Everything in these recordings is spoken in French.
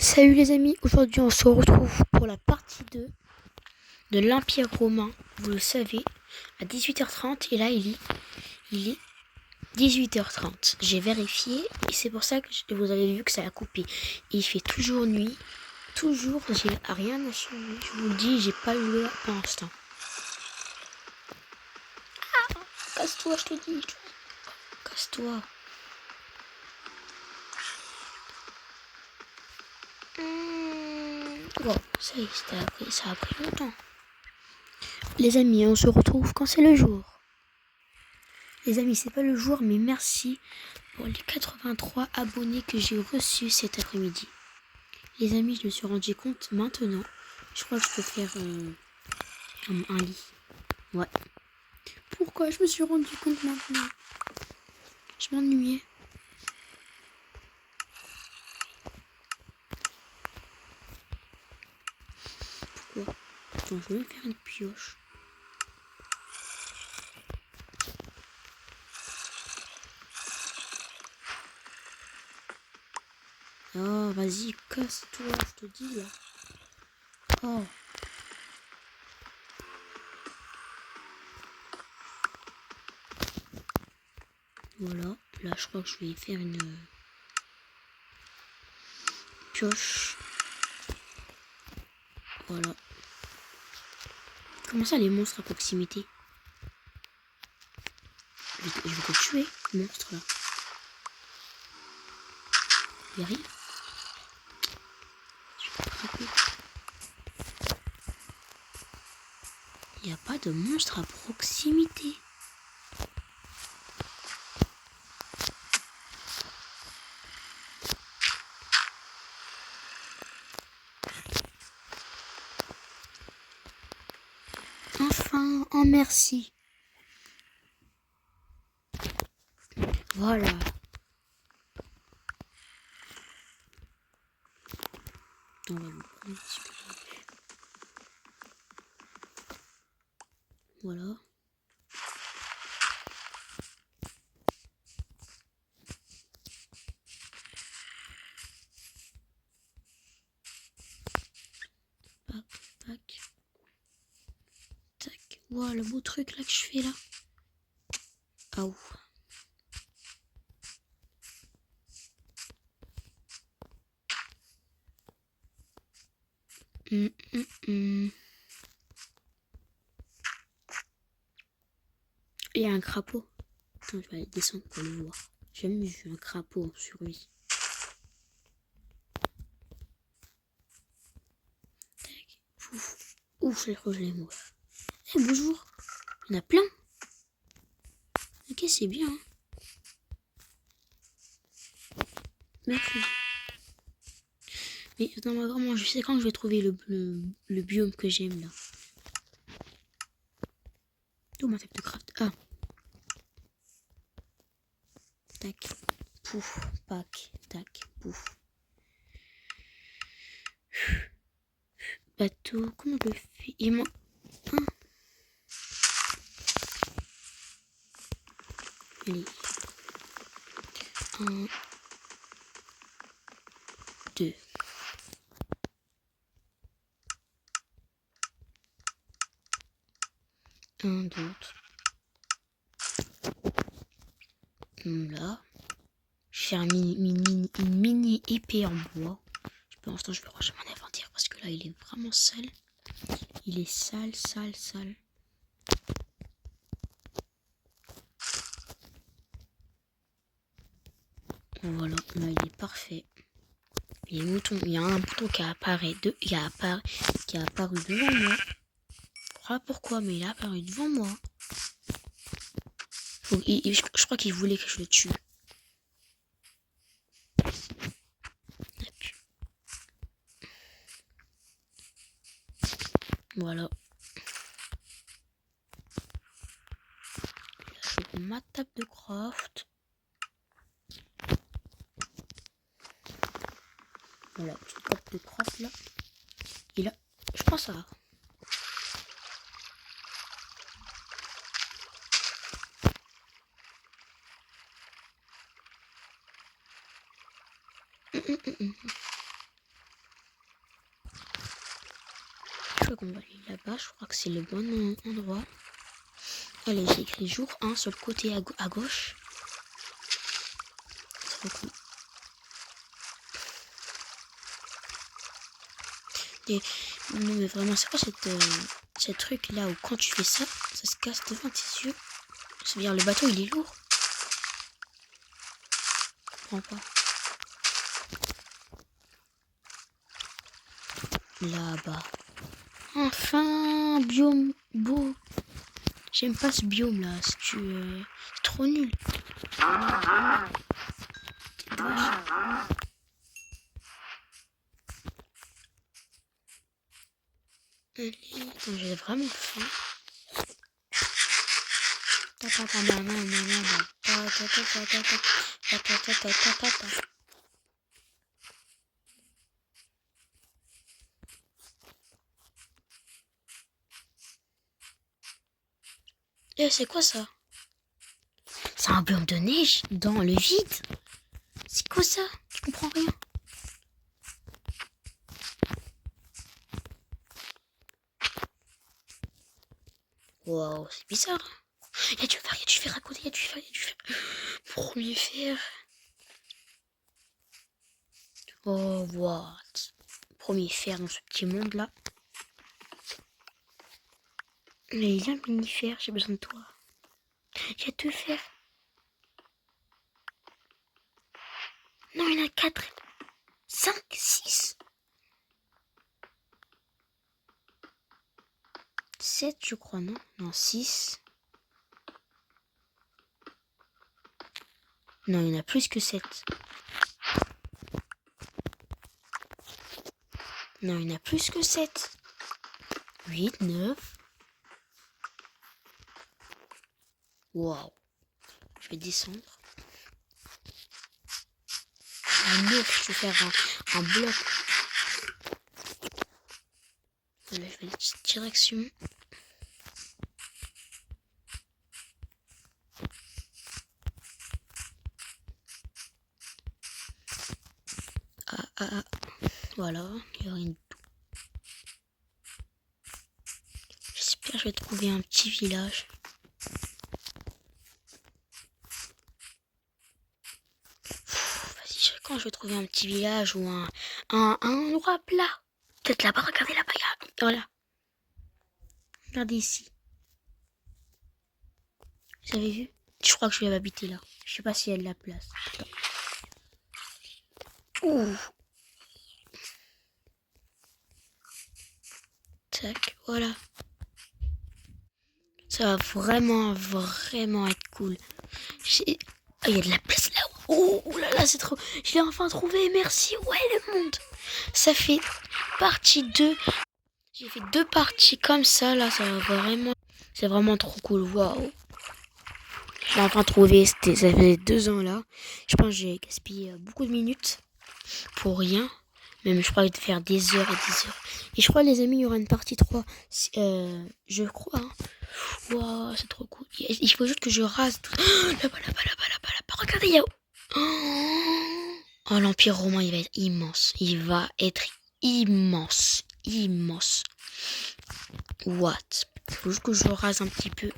Salut les amis, aujourd'hui on se retrouve pour la partie 2 de l'Empire romain, vous le savez, à 18h30 et là il est 18h30. J'ai vérifié et c'est pour ça que vous avez vu que ça a coupé. Il fait toujours nuit, toujours, j'ai rien à changer, je vous le dis, j'ai pas eu l'heure pour l'instant. Ah, casse-toi je te dis, casse-toi. Bon, ça y est, ça a pris longtemps. Les amis, on se retrouve quand c'est le jour. Les amis, c'est pas le jour, mais merci pour les 83 abonnés que j'ai reçus cet après-midi. Les amis, je me suis rendu compte maintenant. Je crois que je peux faire un lit. Ouais. Pourquoi je me suis rendu compte maintenant? Je m'ennuyais. Pourquoi? Attends, je vais me faire une pioche. Oh, vas-y, casse-toi, je te dis là. Oh. Voilà. Là, je crois que je vais faire une pioche. Voilà. Comment ça, les monstres à proximité? Je vais te tuer, monstre là. Il arrive. Je vais te frapper. Il n'y a pas de monstre à proximité. Enfin, oh merci. Voilà. On va vous prendre un petit peu. Voilà. Pac, pac. Tac. Wow, le beau truc là que je fais là. Ah ouf. Il y a un crapaud. Attends, je vais aller descendre pour le voir. J'ai jamais vu un crapaud en survie. Tac. Pouf. Ouf, je l'ai moi. Eh bonjour. Il y en a plein. Ok, c'est bien. Hein. Merci. Mais attends, vraiment, je sais quand je vais trouver le biome que j'aime là. D'où ma table de craft? Ah. Tac. Pouf. Pac. Tac. Pouf. Bateau. Comment je le fais? Il manque un. Allez. 1, 2. Un d'autre. Là. Je vais faire une mini épée en bois. Pour l'instant, je vais ranger mon inventaire parce que là, il est vraiment sale. Il est sale, sale, sale. Voilà, là, il est parfait. Il y a un bouton qui apparaît, qui a apparu devant moi. Je sais pas pourquoi, mais il a apparu devant moi. Je crois qu'il voulait que je le tue. Voilà. Je ma table de craft. Voilà, petite table de craft là. Et là, je pense ça. crois qu'on va aller là-bas. Je crois que c'est le bon endroit. Allez, j'ai écrit jour 1 sur le côté à gauche. C'est trop cool. Et, mais vraiment, c'est quoi cette truc là où quand tu fais ça, ça se casse devant tes yeux? Ça veut dire le bateau il est lourd. Je comprends pas. Là-bas. Enfin, biome beau. J'aime pas ce biome là. C'est trop nul. C'est dommage. Allez, attends, j'ai vraiment faim. Eh, c'est quoi ça? C'est un biome de neige dans le vide. C'est quoi ça? Je comprends rien. Wow, c'est bizarre. Il y a du fer à côté, il y a du fer. Premier fer. Oh, what? Premier fer dans ce petit monde là. Mais il y a un mini fer, j'ai besoin de toi. Il y a 2 fers. Non, il y en a 4. 5, 6. 7, je crois, non? Non, 6. Non, il y en a plus que 7. Non, il y en a plus que 7. 8, 9. Waouh. Je vais descendre. À 9, je vais faire un bloc. Voilà, je vais dans cette direction. Voilà, il y a rien. J'espère que je vais trouver un petit village. Vas-y, quand je vais trouver un petit village ou un endroit plat. Peut-être là-bas, regardez là-bas, voilà. Regardez ici. Vous avez vu? Je crois que je vais m'habiter là. Je sais pas s'il y a de la place. Ouh. Tac, voilà. Ça va vraiment être cool. Il y a de la place là. Oh là là, c'est trop. Je l'ai enfin trouvé, merci. Ouais, le monde. Ça fait partie 2. J'ai fait 2 parties comme ça, là. Ça va vraiment. C'est vraiment trop cool. Waouh. J'ai enfin trouvé. Ça faisait 2 ans là. Je pense que j'ai gaspillé beaucoup de minutes pour rien. Même je crois que je vais faire des heures et des heures. Et je crois, les amis, il y aura une partie 3. Je crois, hein. Waouh, c'est trop cool. Il faut juste que je rase tout. Oh, là-bas. Regardez, il y a... Oh, l'Empire romain, il va être immense. Il va être immense. What? Il faut juste que je rase un petit peu.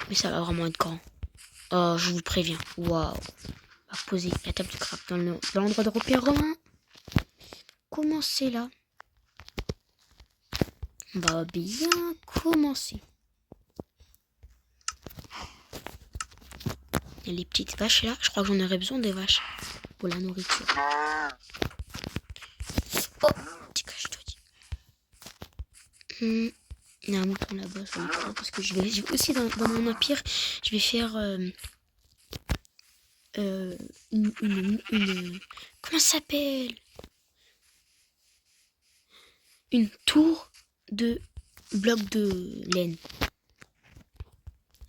Mais ça va vraiment être grand. Oh, je vous préviens. Waouh. On va poser la table du crabe dans l'endroit de l'Empire romain. Commencer là. On va bien commencer. Il y a les petites vaches là. Je crois que j'en aurais besoin des vaches pour la nourriture. Oh, je te dis. Il y a un mouton là-bas sur le toit parce que je vais aussi dans mon empire, je vais faire une comment ça s'appelle? Une tour de blocs de laine.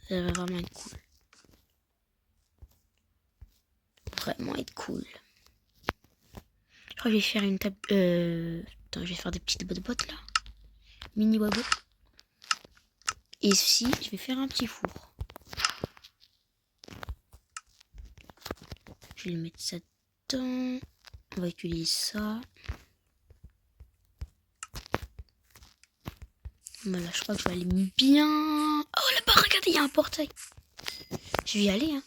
Ça va vraiment être cool. Vraiment être cool. Je crois que je vais faire une table. Attends, je vais faire des petites bottes là. Mini bottes. Et ici, je vais faire un petit four. Je vais mettre ça dedans. On va utiliser ça. Voilà, je crois que je vais aller bien... Oh là-bas, regardez, il y a un portail. Je vais y aller, hein.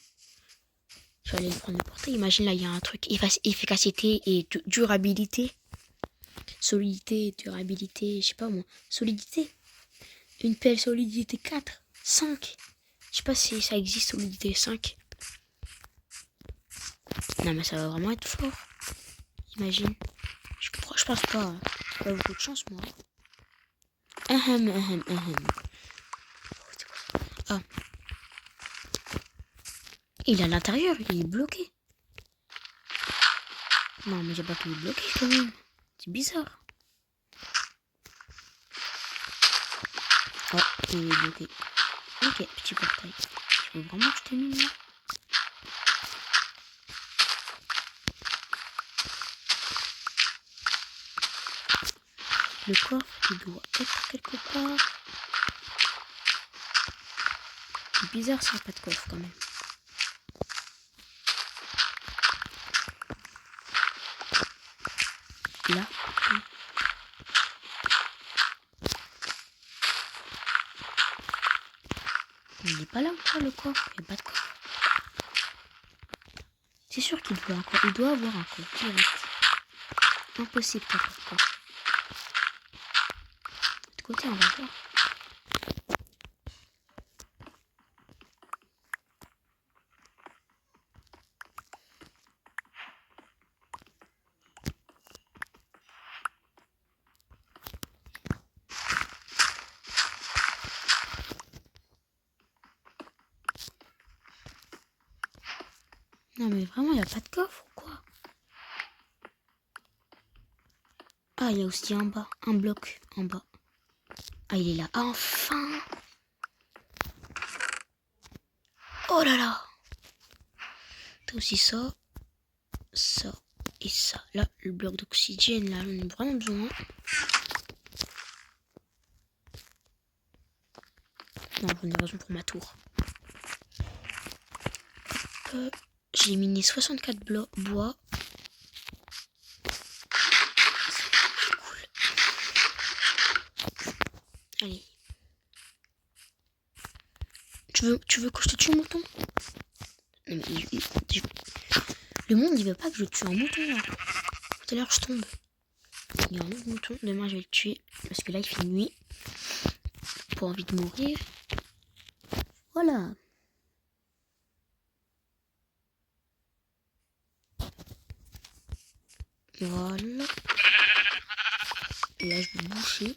Je vais aller prendre le portail. Imagine, là, il y a un truc. Efficacité et durabilité. Solidité, durabilité, je sais pas moi. Solidité. Une pelle solidité 4, 5. Je sais pas si ça existe, solidité 5. Non, mais ça va vraiment être fort. Imagine. Je pense pas. Hein. J'ai pas beaucoup de chance, moi. Ah. Il est à l'intérieur, il est bloqué. Non, mais j'ai pas qu'il est bloqué quand même. C'est bizarre. Oh, il est bloqué. Ok, petit portail. Tu veux vraiment que je t'aime là? Le coffre, il doit être quelque part. C'est bizarre, ça n'a pas de coffre quand même. Là. Il n'est pas là encore le coffre. Il n'y a pas de coffre. C'est sûr qu'il doit encore. Il doit avoir un coffre direct. Impossible qu'il n'y ait pas de coffre. De l'autre côté, on va voir. Non mais vraiment, il n'y a pas de coffre ou quoi? Ah, il y a aussi en bas. Un bloc en bas. Ah, il est là. Enfin! Oh là là! T'as aussi ça. Ça. Et ça. Là, le bloc d'oxygène, là, on a vraiment besoin. Non, j'en ai raison pour ma tour. J'ai miné 64 bois. Cool. Allez. Tu veux que je te tue un mouton? Non mais le monde il veut pas que je tue un mouton là. Tout à l'heure je tombe. Il y a un autre mouton. Demain je vais le tuer. Parce que là il fait nuit. Pas envie de mourir. Voilà. Voilà. Et là je vais boucher.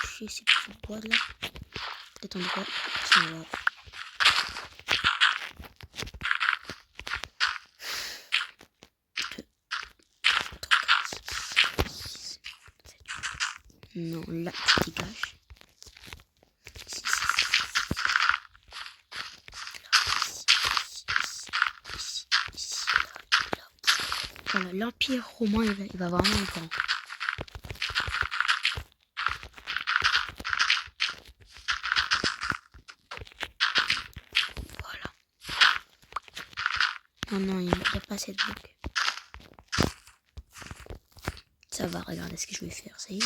Boucher ces petits bois là. Peut-être en droit. Ça va. Non, là, tu dégages. Voilà, l'Empire romain, il va vraiment être grand. Voilà. Non, il n'y a pas cette bloc. Ça va, regardez ce que je vais faire, ça y est.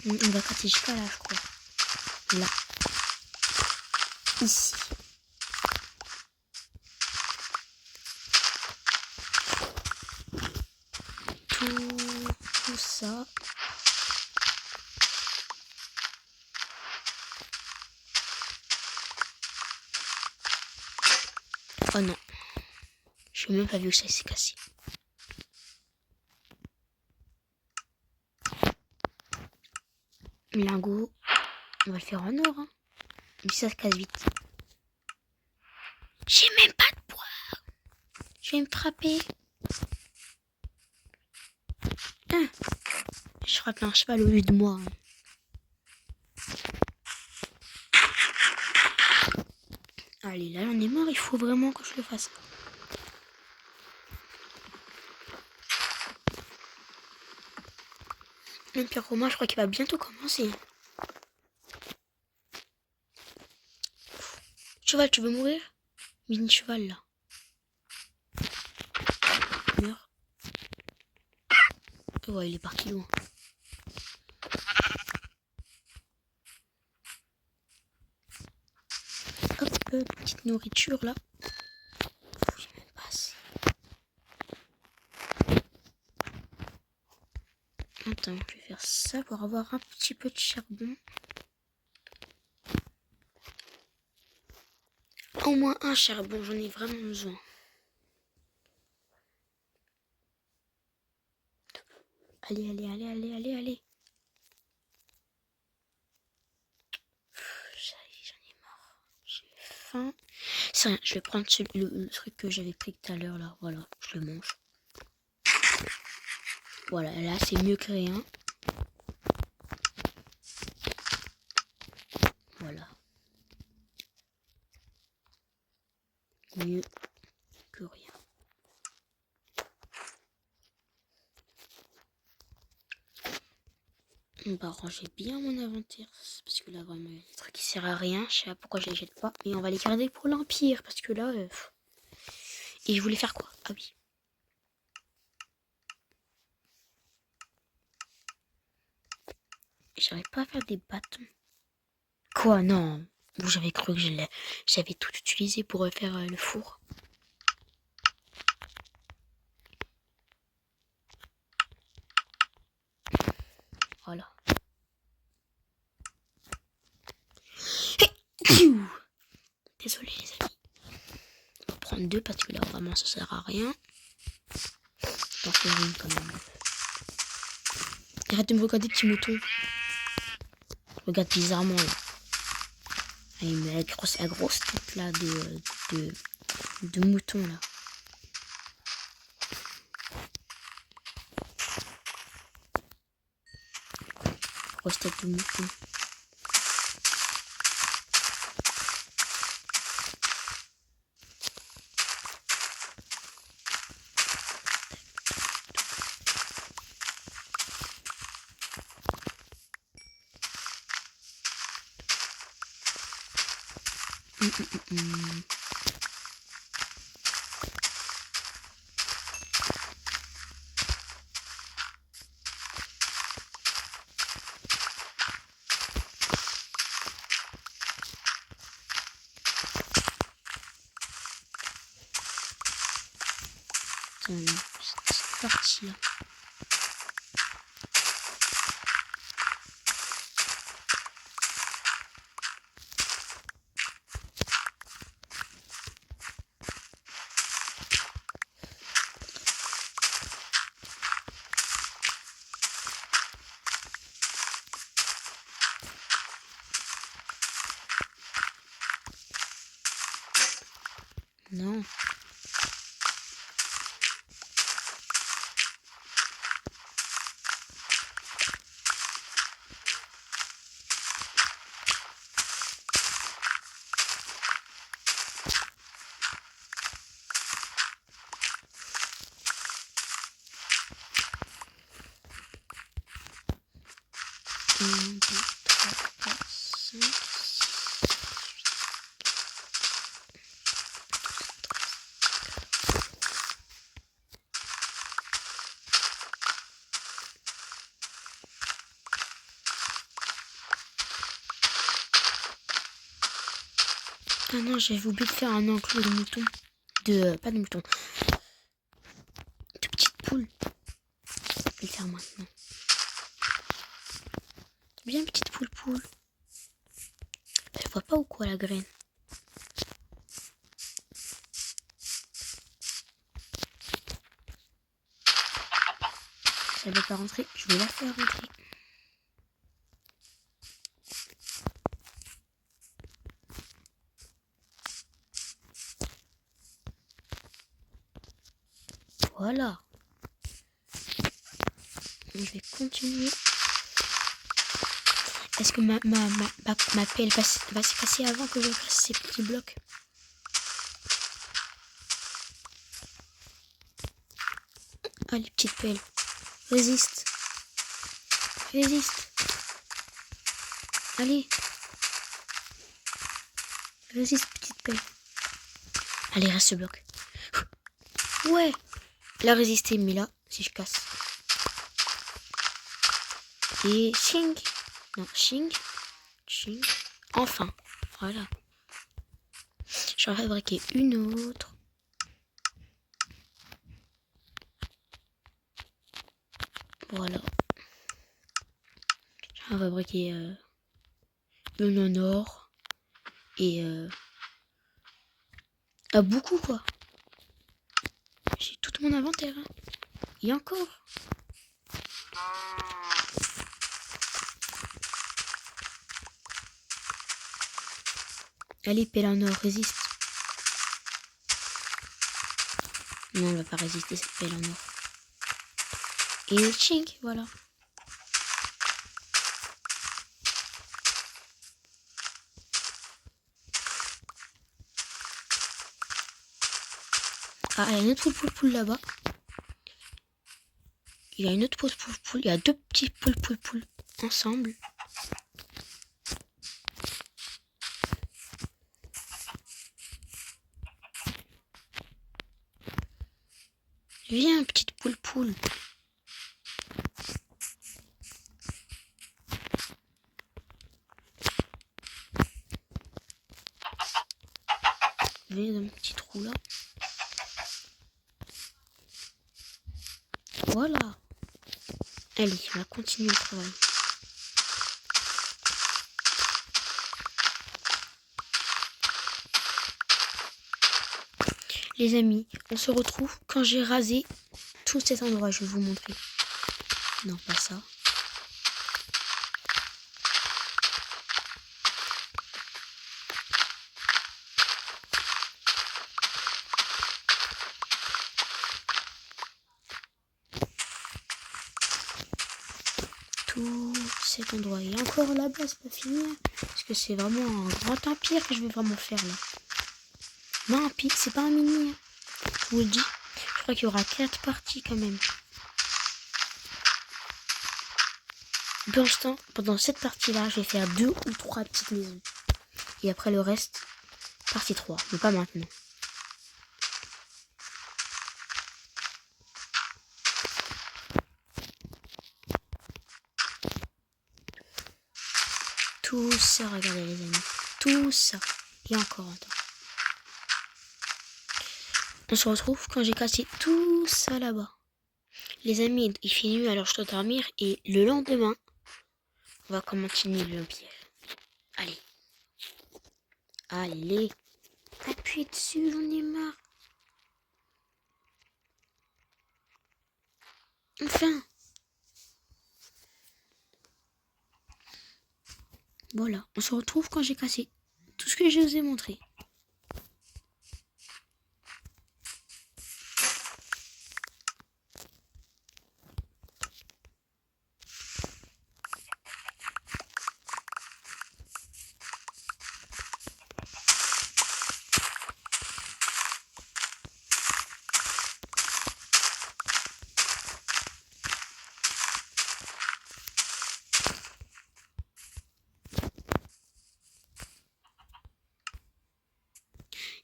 On va casser jusqu'à là, je crois. Là. Ici. Tout ça. Oh non. Je n'ai même pas vu que ça s'est cassé. Lingot. On va le faire en or, hein. Mais ça se casse vite. J'ai même pas de bois. Je vais me frapper. Hein. Je frappe un cheval au lieu de moi. Hein. Allez, là, on est mort. Il faut vraiment que je le fasse. L'Empire romain, je crois qu'il va bientôt commencer. Cheval, tu veux mourir? Mini cheval là. Meurs. Ouais, il est parti loin. Hop, petite nourriture là. J'ai même pas assez. Attends, je vais faire ça pour avoir un petit peu de charbon. Au moins un charbon, j'en ai vraiment besoin. Allez, allez, allez, allez, allez, allez. J'en ai marre. J'ai faim. C'est rien, je vais prendre le truc que j'avais pris tout à l'heure là. Voilà, je le mange. Voilà, là c'est mieux que rien. Voilà. Mieux que rien. On va ranger bien mon inventaire. Parce que là vraiment il y a des trucs qui servent à rien. Je sais pas pourquoi je les jette pas. Mais on va les garder pour l'Empire. Parce que là... Et je voulais faire quoi? Ah oui. J'arrive pas à faire des bâtons. Quoi? Non. Bon, j'avais cru que j'avais tout utilisé pour refaire le four. Voilà. Désolé les amis. On va prendre 2 parce que là vraiment ça sert à rien. J'en fais une quand même. Arrête de me regarder, petit mouton. Regarde bizarrement là. Il met la grosse tête là de mouton là. Grosse tête de mouton. C'est parti là. Non. Ah non, j'avais oublié de faire un enclos de mouton. Pas de mouton. De petites poules. Je vais le faire maintenant. Bien petite poule. Elle voit pas ou quoi la graine? Ça veut pas rentrer. Je vais la faire rentrer. Voilà. Je vais continuer. Est-ce que ma pelle va se passer avant que je fasse ces petits blocs? Allez, petite pelle. Résiste. Allez. Résiste, petite pelle. Allez, reste ce bloc. Ouais. Il a résisté, mais là, si je casse. Et Xing. Non, Xing. Xing. Enfin. Voilà. Je vais fabriquer une autre. Voilà. Je vais fabriquer une en or. Et beaucoup quoi. J'ai tout mon inventaire. Hein. Et encore. Allez, pelle en or, résiste. Non, elle va pas résister cette pelle en or. Et chink, voilà. Ah, il y a une autre poule là-bas. Il y a une autre poule. Il y a deux petits poules ensemble. Viens, petite poule. Viens dans mon petit trou là. Voilà. Allez, on va continuer le travail. Les amis, on se retrouve quand j'ai rasé tout cet endroit. Je vais vous montrer. Non, pas ça. Tout cet endroit. Et encore là-bas, c'est pas fini. Parce que c'est vraiment un grand empire que je vais vraiment faire là. Non, un pic, c'est pas un mini. Je vous le dis. Je crois qu'il y aura 4 parties quand même. Pour l'instant, pendant cette partie-là, je vais faire 2 ou 3 petites maisons. Et après le reste, partie 3. Mais pas maintenant. Tout ça, regardez les amis. Tout ça. Et encore un temps. On se retrouve quand j'ai cassé tout ça là-bas. Les amis, il fait nuit alors je dois dormir. Et le lendemain, on va continuer l'Empire. Allez. Allez. Appuyez dessus, j'en ai marre. Enfin. Voilà, on se retrouve quand j'ai cassé tout ce que je vous ai montré.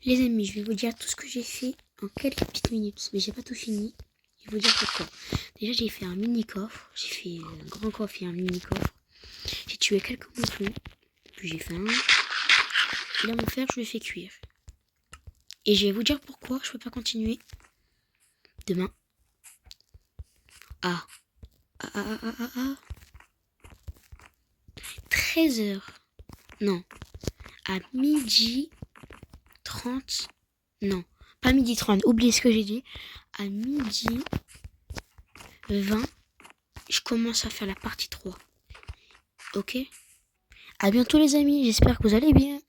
Les amis, je vais vous dire tout ce que j'ai fait en quelques petites minutes. Mais j'ai pas tout fini. Je vais vous dire pourquoi. Déjà, j'ai fait un mini coffre. J'ai fait un grand coffre et un mini coffre. J'ai tué quelques moutons. Puis j'ai fait un. Et là, mon fer, je l'ai fait cuire. Et je vais vous dire pourquoi je peux pas continuer demain. 13h. Non. À midi 30. Non. Pas midi 30. Oubliez ce que j'ai dit. À midi 20. Je commence à faire la partie 3. Ok? À bientôt les amis. J'espère que vous allez bien.